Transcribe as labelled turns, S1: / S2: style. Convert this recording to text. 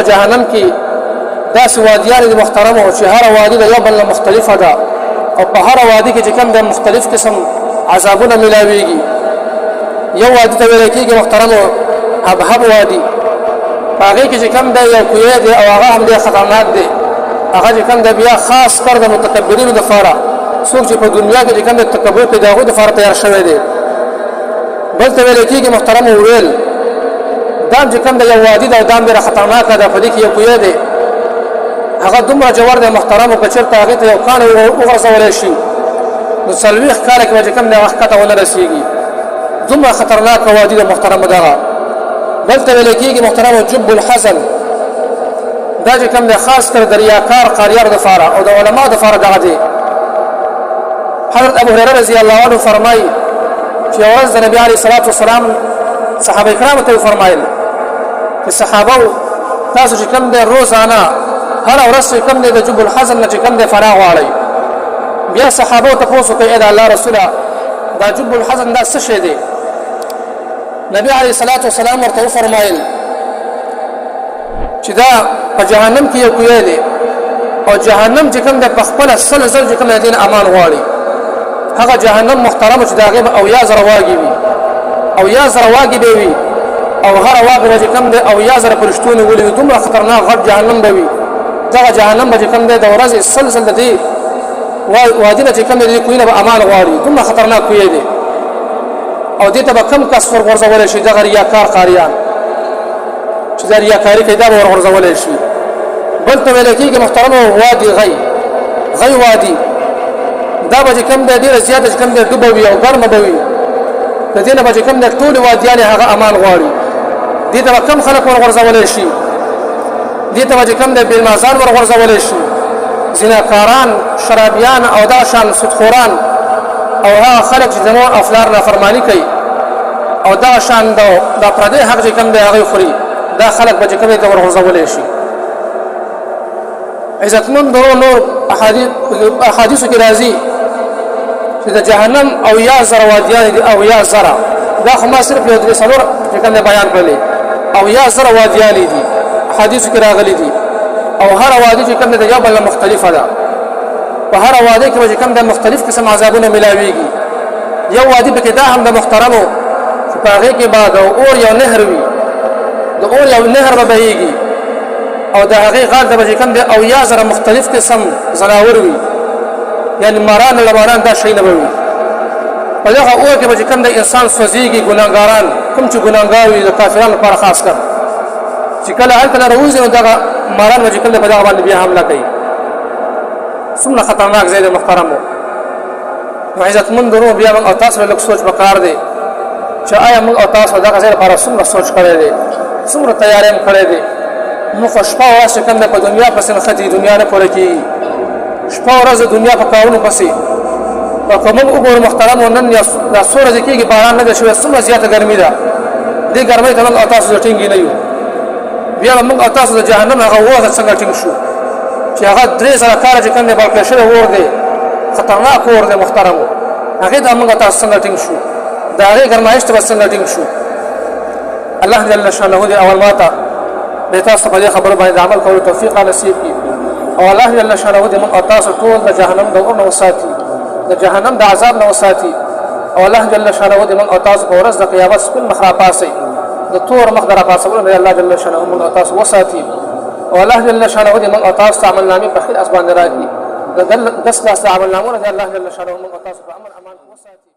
S1: په جهنم کې داسې وادیان دي محترمو چې هر وادي د یو بل نه مختلفه ده او په هر وادي کې چې کوم د مختلف قسم عذابونه ملاويږي. یو وادي ته ویل کېږي محترمو ابهب وادي، هغه کې چې کوم د یو کوی دی او هغه هم د خطرناک دی، هغه چې کوم د بیا خاص کر د متکبرینو لپاره څوک چې په دنیا کې چې کوم د تکبر کې دغه لپاره تیار شوی دی. بل ته ویل کېږي محترمو ویل دام چې کوم د یو وادي دا دام ډېر خطرناک ده، په دې کې یو کوی دی هغه دومره جوړ دی محترمو که چېرته هغې ته یو کاڼ وغورځولی شي نو 40 کاله کې به چې کوم دی هغه ښکته ونه رسېږي. دومره خطرناکه وادي ده محترمو دغه. بل ته ویل کېږي محترمو جب الحزن، دا چې کوم دی خاص کر د ریاکار قاریانو دپاره او د علماو دپاره دغه دی. حضرت ابو هريره رضی الله عنه فرمایي چې یوه ورځ د نبي علیه الصلاة والسلام صحابه کرامو ته وفرمایل چې صحابو تاسو چې کوم دی روزانه هره ورځ چې کوم دی د جب الحزن نه چې کوم دی فنا غواړئ. بیا صحابو تپوس وکړئ د الله رسوله دا جب الحزن دا څه شی دی؟ نبی علیه الصلاة والسلام ورته وفرمایل چې دا په جهنم کې یو کوی دی او جهنم چې کوم دی په خپله 100 ځل چې کوم دی دین امان غواړي. هغه جهنم محترمو چې د هغې به 80,000 واګې وي، 80,000 واګې به وي او هره واګې به چې کوم دی 80,000 فرشتو نیولي وي. دومره خطرناک غټ جهنم به وي. دغه جهنم به چې کوم دی د ورځې 100 ځل د دې وادي نه چې کوم دی د دې کوی نه به امان غواړي. دومره خطرناک کوی دی او دې ته به کم کس ورغورځولی شي؟ دغه ریاکار قاریان چې دا ریاکاري کوي دا به ورغورځولی شي. بل ته ویل کېږي محترمو وادي غی وادي، دا به چې کوم دی ډېره زیاته چې کوم دی ډوبه وي او ګرمه به وي. د دې نه به چې کوم دی ټولې وادیانې هغه امان غواړي. دې ته به کم خلک ورغورځولی شي؟ دې ته به چې کوم دی بېلمازان ورغورځولی شي، زناکاران، شرابیان او دا شان سودخوران او هغه خلک چې زموږ افلار نافرماني کوي او دغه شان دا پردی حق چې کوم دی هغه خوري، دا خلک به چې کوم دی ته ورغورځولی شي. عزتمندو نور احادیثو کې راځي چې د جهنم 80,000 وادیان دي. 80,000 دا خو ما صرف یو درې څلور چې کوم دی بیان کړلې. 80,000 وادیان دي حدیثو کې راغلي دي او هر وادي چې کوم دی یو بل مختلفه ده. په هر وادي کې چې کوم دی مختلف قسم عذابونه ملاويږي. یو وادي پکې دا هم د محترمو چې په هغې کې به د اور یو نهر وي، د اور یو نهر به بهیږي او د هغې غاړې ته به چې کوم دی 80,000 مختلف قسم ځناور وي، یعنې ماران لبانان دا شی نه به وي. په دغه اور کې به چې کوم دی انسان سوځېږي، ګناهګاران کوم چې ګناهګار وي د کافرانو لپاره خاص کر چې کله هلته نه راوځي نو دغه ماران به چې کوم دی په دغه باندې بیا حمله کوي. څومره خطرناک ځای دی محترمو. نو عزتمندو نو بیا موږ او تاسو له لږ سوچ پکار دی چې آیا موږ او تاسو دغه ځای لپاره څومره سوچ کړی دی، څومره تیاری هم کړی دی. موږ خو شپه ورځ چې کوم دی په دنیا پسې نښتي، دنیا نه پوره کېږي. شپه ورځ د دنیا په کارونو پسې او که موږ وګورو محترمو نن دا څو ورځې کېږي باران نه دی شوی، څومره زیاته ګرمي ده. دې ګرمۍ ته موږ او تاسو ټینګې نه یو. بیا به موږ او تاسو د جهنم هغه وضع څنګه ټینګ شو چې هغه 3,000 کاله چې کوم دی بلکې شوی اور دی، خطرناک اور دی محترمو. هغې ته موږ تاسو څنګه ټینګ شو؟ د هغې ګرمایش ته به څنګه ټینګ شو؟ الله جل شانه دې اول ما ته د تاسو په دې خبرو باندې عمل کولو توفیق نصیب کړي او الله جل شانه دې موږ او تاسو ټول د جهنم د اور نه وساتي، د جهنم د عذاب نه وساتي او الله جل شانه دې موږ او تاسو په ورځ د قیامت سپین مخ راپاسي، د تور مخ راپاسولو نه الله جل شانه موږ او تاسو وساتي او الله جل شانه دې موږ او تاسو عملنامې په خیر اسبان راکړي. د 10 لاس عملنامونه دې الله جل شانه موږ او تاسو په امن امان وساتي.